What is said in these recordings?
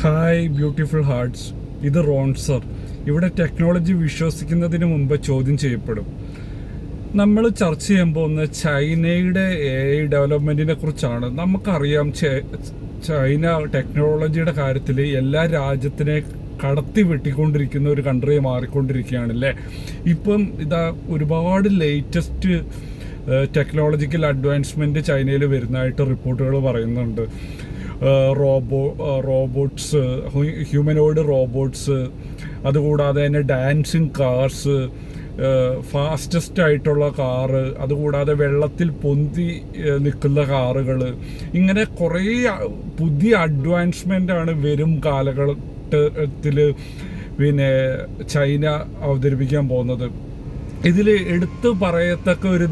Hi beautiful hearts, ഇത് Ron sir. ഇവിടെ technology വിശ്വസിക്കുന്നതിന് മുമ്പ് ചോദ്യം ചെയ്യപ്പെടും. നമ്മൾ ചർച്ച ചെയ്യാൻ പോകുന്ന ചൈനയുടെ AI ഡെവലപ്മെൻറ്റിനെ കുറിച്ചാണ്. നമുക്കറിയാം ചൈന ടെക്നോളജിയുടെ കാര്യത്തിൽ എല്ലാ രാജ്യത്തിനെ കടത്തി വെട്ടിക്കൊണ്ടിരിക്കുന്ന ഒരു കൺട്രി മാറിക്കൊണ്ടിരിക്കുകയാണല്ലേ. ഇപ്പം ഇതാ ഒരുപാട് ലേറ്റസ്റ്റ് ടെക്നോളജിക്കൽ അഡ്വാൻസ്മെൻറ്റ് ചൈനയിൽ വരുന്നതായിട്ട് റിപ്പോർട്ടുകൾ പറയുന്നുണ്ട്. റോബോട്ട്സ്, ഹ്യൂമനോയിഡ് റോബോട്ട്സ്, അതുകൂടാതെ തന്നെ ഡാൻസിങ് കാർസ്, ഫാസ്റ്റസ്റ്റ് ആയിട്ടുള്ള കാറ്, അതുകൂടാതെ വെള്ളത്തിൽ പൊന്തി നിൽക്കുന്ന കാറുകൾ, ഇങ്ങനെ കുറേ പുതിയ അഡ്വാൻസ്മെൻ്റാണ് വരും കാലഘട്ടത്തിൽ ചൈന അവതരിപ്പിക്കാൻ പോകുന്നത്. ഇതിൽ എടുത്തു പറയത്തക്ക ഒരു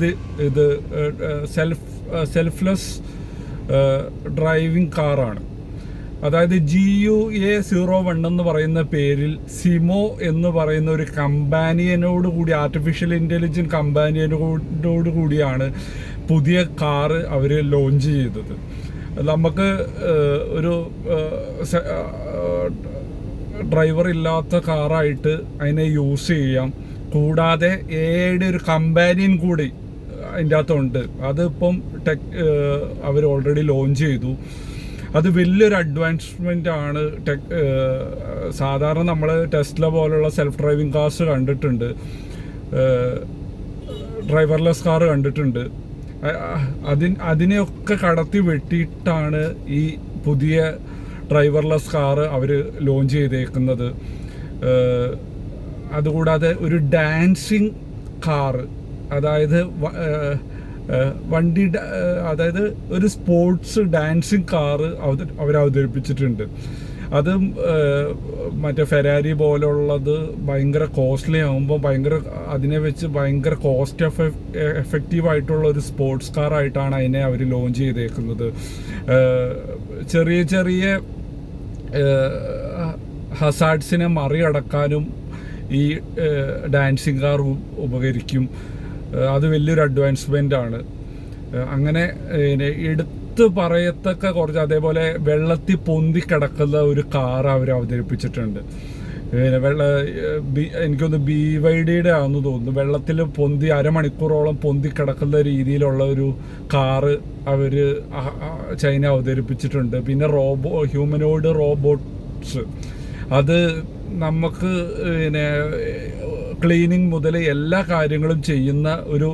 ഇത് സെൽഫ്ലെസ് ഡ്രൈവിംഗ് കാറാണ്. അതായത് GUA01 എന്ന് പറയുന്ന പേരിൽ സിമോ എന്ന് പറയുന്ന ഒരു കമ്പാനിയനോട് കൂടി, ആർട്ടിഫിഷ്യൽ ഇൻ്റലിജൻസ് കമ്പാനിയനോട് കൂടിയാണ് പുതിയ കാറ് അവർ ലോഞ്ച് ചെയ്തത്. നമുക്ക് ഒരു ഡ്രൈവർ ഇല്ലാത്ത കാറായിട്ട് അതിനെ യൂസ് ചെയ്യാം. കൂടാതെ AIയുടെ ഒരു കമ്പാനിയൻ കൂടി അതിൻ്റെ അകത്തുണ്ട്. അതിപ്പം അവർ ഓൾറെഡി ലോഞ്ച് ചെയ്തു. അത് വലിയൊരു അഡ്വാൻസ്മെൻ്റ് ആണ്. സാധാരണ നമ്മൾ ടെസ്ല പോലുള്ള സെൽഫ് ഡ്രൈവിംഗ് കാർസ് കണ്ടിട്ടുണ്ട്, ഡ്രൈവർലെസ് കാർ കണ്ടിട്ടുണ്ട്. അതിനെയൊക്കെ കടത്തി വെട്ടിയിട്ടാണ് ഈ പുതിയ ഡ്രൈവർലെസ് കാറ് അവർ ലോഞ്ച് ചെയ്തേക്കുന്നത്. അതുകൂടാതെ ഒരു ഡാൻസിങ് കാറ്, അതായത് അതായത് ഒരു സ്പോർട്സ് ഡാൻസിങ് കാറ് അവർ അവതരിപ്പിച്ചിട്ടുണ്ട്. അതും മറ്റേ ഫെരാരി പോലുള്ളത് ഭയങ്കര കോസ്റ്റ്ലി ആകുമ്പോൾ അതിനെ വെച്ച് ഭയങ്കര കോസ്റ്റ് എഫക്റ്റീവ് ആയിട്ടുള്ള ഒരു സ്പോർട്സ് കാറായിട്ടാണ് അതിനെ അവർ ലോഞ്ച് ചെയ്തേക്കുന്നത്. ചെറിയ ചെറിയ ഹസാർഡ്സിനെ മറികടക്കാനും ഈ ഡാൻസിങ് കാർ ഉപകരിക്കും. അത് വലിയൊരു അഡ്വാൻസ്മെൻ്റ് ആണ്. അങ്ങനെ എടുത്ത് പറയത്തക്ക കുറച്ച്, അതേപോലെ വെള്ളത്തിൽ പൊന്തി കിടക്കുന്ന ഒരു കാർ അവർ അവതരിപ്പിച്ചിട്ടുണ്ട്. എനിക്കൊന്ന് BYDയുടെ ആണെന്ന് തോന്നുന്നു. വെള്ളത്തിൽ പൊന്തി അരമണിക്കൂറോളം പൊന്തി കിടക്കുന്ന രീതിയിലുള്ള ഒരു കാറ് അവർ ചൈന അവതരിപ്പിച്ചിട്ടുണ്ട്. പിന്നെ ഹ്യൂമനോയിഡ് റോബോട്ട്സ്, അത് നമുക്ക് ക്ലീനിങ് മുതൽ എല്ലാ കാര്യങ്ങളും ചെയ്യുന്ന ഒരു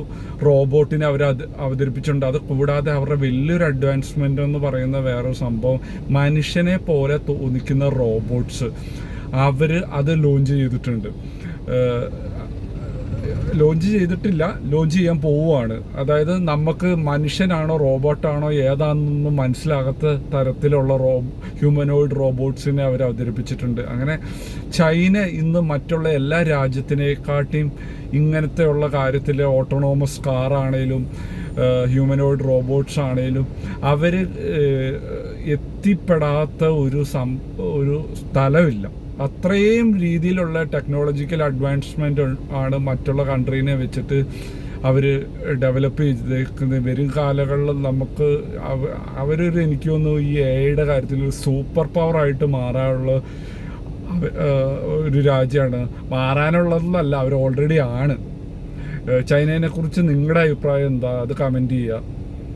റോബോട്ടിനെ അവർ അവതരിപ്പിച്ചിട്ടുണ്ട്. അത് കൂടാതെ അവരുടെ വലിയൊരു അഡ്വാൻസ്മെൻ്റ് എന്ന് പറയുന്ന വേറൊരു സംഭവം, മനുഷ്യനെ പോലെ തോന്നിക്കുന്ന റോബോട്ട്സ് അവർ അത് ലോഞ്ച് ചെയ്തിട്ടില്ല, ലോഞ്ച് ചെയ്യാൻ പോവുകയാണ്. അതായത് നമുക്ക് മനുഷ്യനാണോ റോബോട്ടാണോ ഏതാണെന്നൊന്നും മനസ്സിലാകാത്ത തരത്തിലുള്ള ഹ്യൂമനോയിഡ് റോബോട്ട്സിനെ അവർ അവതരിപ്പിച്ചിട്ടുണ്ട്. അങ്ങനെ ചൈന ഇന്ന് മറ്റുള്ള എല്ലാ രാജ്യത്തിനെക്കാട്ടിയും ഇങ്ങനത്തെയുള്ള കാര്യത്തിൽ ഓട്ടോണോമസ് കാറാണേലും ഹ്യൂമനോയിഡ് റോബോട്ട്സ് ആണേലും അവർ എത്തിപ്പെടാത്ത ഒരു സ്ഥലമില്ല. അത്രയും രീതിയിലുള്ള ടെക്നോളജിക്കൽ അഡ്വാൻസ്മെൻ്റ് ആണ് മറ്റുള്ള കൺട്രീനെ വെച്ചിട്ട് അവർ ഡെവലപ്പ് ചെയ്തേക്കുന്നത്. വരും കാലങ്ങളിൽ നമുക്ക് എനിക്ക് തോന്നുന്നു ഈ AIയുടെ കാര്യത്തിൽ ഒരു സൂപ്പർ പവറായിട്ട് മാറാനുള്ള ഒരു രാജ്യമാണ്. മാറാനുള്ളതെന്നല്ല, അവർ ഓൾറെഡി ആണ്. ചൈനയെ കുറിച്ച് നിങ്ങളുടെ അഭിപ്രായം എന്താ? അത് കമൻറ്റ് ചെയ്യുക.